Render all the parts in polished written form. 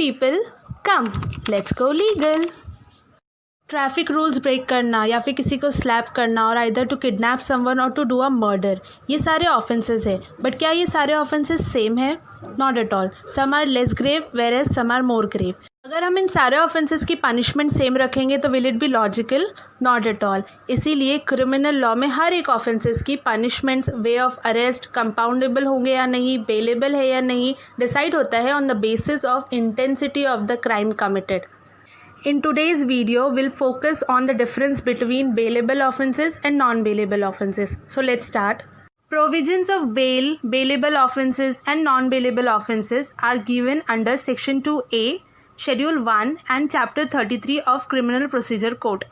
people, come, let's go legal. Traffic rules break करना या फिर किसी को स्लैप करना और आइदर टू किडनैप समवन और टू डू अ मर्डर, ये सारे ऑफेंसेस है. बट क्या ये सारे ऑफेंसेस सेम है? Not at all. Some are less grave whereas some are more grave. अगर हम इन सारे ऑफेंसेस की पनिशमेंट सेम रखेंगे तो will it be logical? Not at all. इसीलिए क्रिमिनल लॉ में हर एक ऑफेंसेस की punishments, way of arrest compoundable होंगे या नहीं, बेलेबल है या नहीं, डिसाइड होता है on the basis of intensity of the crime committed. In today's video, we'll focus on the difference between bailable offences and non-bailable offences. So let's start. Provisions of bail, bailable offences and non-bailable offences are given under Section 2A, Schedule 1 and Chapter 33 of Criminal Procedure Code.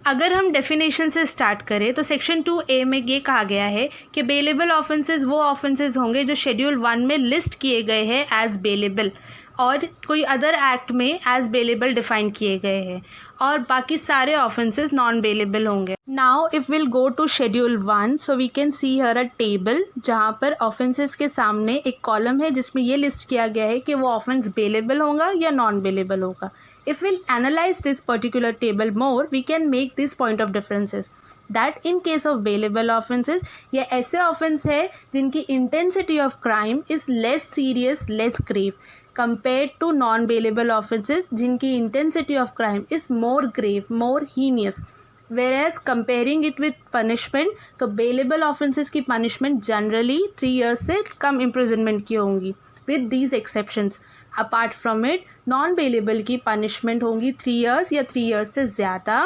अगर हम definition से start करें तो section 2A में ये कहा गया है कि बेलेबल ऑफेंसेस वो ऑफेंसेस होंगे जो शेड्यूल 1 में लिस्ट किए गए हैं एज बेलेबल और कोई अदर एक्ट में एज बेलेबल डिफाइन किए गए हैं, और बाकी सारे ऑफेंसेस नॉन बेलेबल होंगे. Now if will go to schedule 1, so we can see here a table जहाँ पर ऑफेंसेस के सामने एक कॉलम है जिसमें ये लिस्ट किया गया है कि वो ऑफेंस बेलेबल होगा या नॉन बेलेबल होगा. If will analyse this particular table more, we can make this point of differences that in case of bailable offences ये ऐसे ऑफेंस है जिनकी intensity of crime is less serious, less grave compared to non-bailable offences जिनकी intensity of crime is more grave, more heinous. Whereas comparing it with punishment, तो bailable offences की punishment generally 3 years से कम imprisonment की होंगी with these exceptions. Apart from it, non-bailable की punishment होंगी 3 years या 3 years से ज़्यादा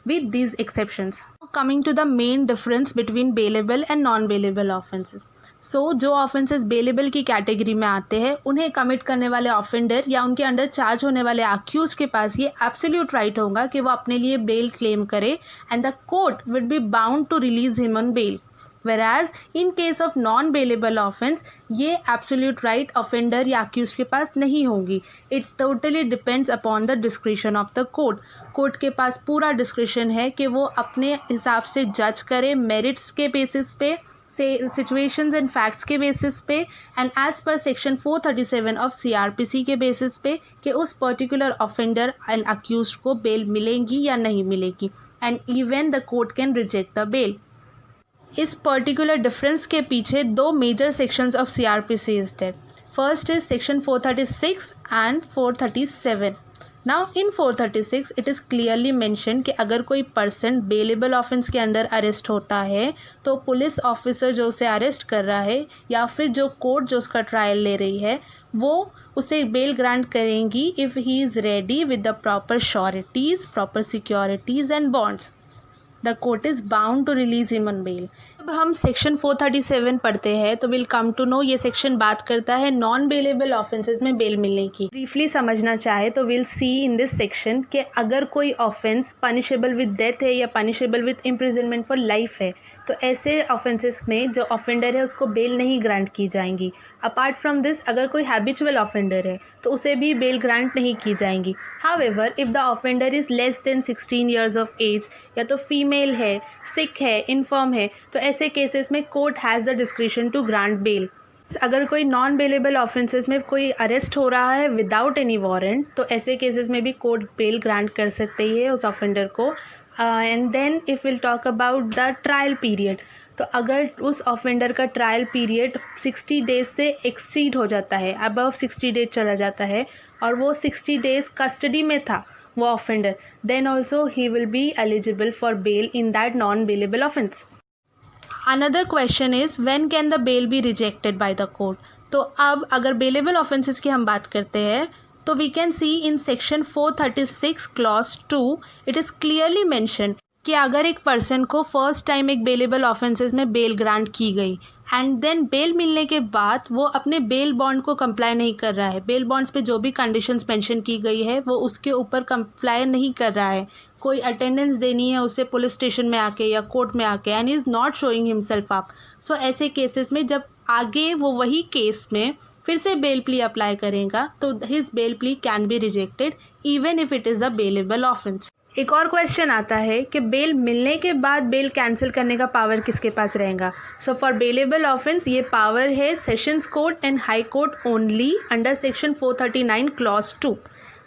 with these exceptions. Coming to the main difference between bailable and non-bailable offences. जो ऑफेंसेस बेलेबल की कैटेगरी में आते हैं उन्हें कमिट करने वाले ऑफेंडर या उनके अंडर चार्ज होने वाले अक्यूज के पास ये एब्सोल्यूट राइट होगा कि वो अपने लिए बेल क्लेम करे and the court will be bound to release him on bail. Whereas in case of non-bailable offense ये absolute right offender या accused के पास नहीं होगी. It totally depends upon the discretion of the court. Court के पास पूरा discretion है कि वो अपने हिसाब से जज करे मेरिट्स के बेसिस पे, से सिचुएशंस एंड फैक्ट्स के बेसिस पे and as per section 437 of CRPC के बेसिस पे कि उस पर्टिकुलर ऑफेंडर एंड अक्यूज्ड को बेल मिलेगी या नहीं मिलेगी, and even the court can reject the bail. इस पर्टिकुलर डिफरेंस के पीछे 2 major sections of CRPC is there. First is section 436 and 437. Now in 436 it is clearly mention कि अगर कोई पर्सन बेलेबल ऑफेंस के अंडर अरेस्ट होता है तो पुलिस ऑफिसर जो उसे अरेस्ट कर रहा है या फिर जो कोर्ट जो उसका ट्रायल ले रही है वो उसे बेल ग्रांट करेंगी if he is ready with the proper sureties, proper securities and bonds. The court is bound to release him on bail. अब हम सेक्शन 437 पढ़ते हैं तो विल कम टू नो ये सेक्शन बात करता है नॉन बेलेबल ऑफेंसेस में बेल मिलने की. ब्रीफली समझना चाहे तो will see in this section कि अगर कोई ऑफेंस पनिशेबल विद डेथ है या punishable with imprisonment for life है तो ऐसे ऑफेंसेस में जो ऑफेंडर है उसको बेल नहीं ग्रांट की जाएंगी. अपार्ट फ्रॉम दिस अगर कोई हैबिचुअल ऑफेंडर है तो उसे भी बेल ग्रांट नहीं की जाएंगी. However if the offender is less than 16 years of age या तो फीमेल है, सिक है, इनफर्म है, तो ऐसे केसेस में court has the discretion to grant bail. अगर कोई नॉन बेलेबल ऑफेंसेस में कोई अरेस्ट हो रहा है विदाउट एनी वारंट तो ऐसे केसेस में भी कोर्ट बेल ग्रांट कर सकते ही है उस ऑफेंडर को. And then if will talk about the trial period, तो अगर उस ऑफेंडर का ट्रायल पीरियड 60 डेज से एक्सीड हो जाता है, अबव 60 डेज चला जाता है और वो 60 डेज कस्टडी में था वो offender, then also he will be eligible for bail in that non bailable offence. Another question is when can the bail be rejected by the court. तो अब अगर बेलेबल ऑफेंसेस की हम बात करते हैं तो we can see in section 436 clause 2 it is clearly mention कि अगर एक पर्सन को फर्स्ट टाइम एक बेलेबल ऑफेंसेस में बेल ग्रांट की गई एंड देन बेल मिलने के बाद वो अपने बेल बॉन्ड को कंप्लाई नहीं कर रहा है, बेल बॉन्ड्स पे जो भी कंडीशंस मेंशन की गई है वो उसके ऊपर कंप्लाई नहीं कर रहा है, कोई अटेंडेंस देनी है उसे पुलिस स्टेशन में आके या कोर्ट में आके and is not showing himself up, so ऐसे केसेस में जब आगे वो वही केस में फिर से बेल प्ली अप्लाई करेगा तो his bell plea can be rejected even if it is a bailable offence. एक और क्वेश्चन आता है कि बेल मिलने के बाद बेल कैंसिल करने का पावर किसके पास रहेगा। सो फॉर बेलेबल ऑफेंस ये पावर है sessions court and high court only under section 439 clause 2,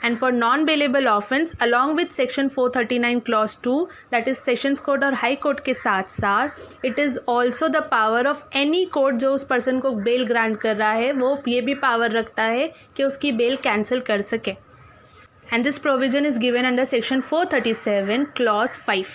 and for non bailable offence along with section 439 clause 2 that is sessions court और हाई कोर्ट के साथ साथ it is also the power of any court जो उस person को bell grant कर रहा है वो ये भी पावर रखता है कि उसकी बेल कैंसिल कर सके। And this provision is given under section 437 clause 5.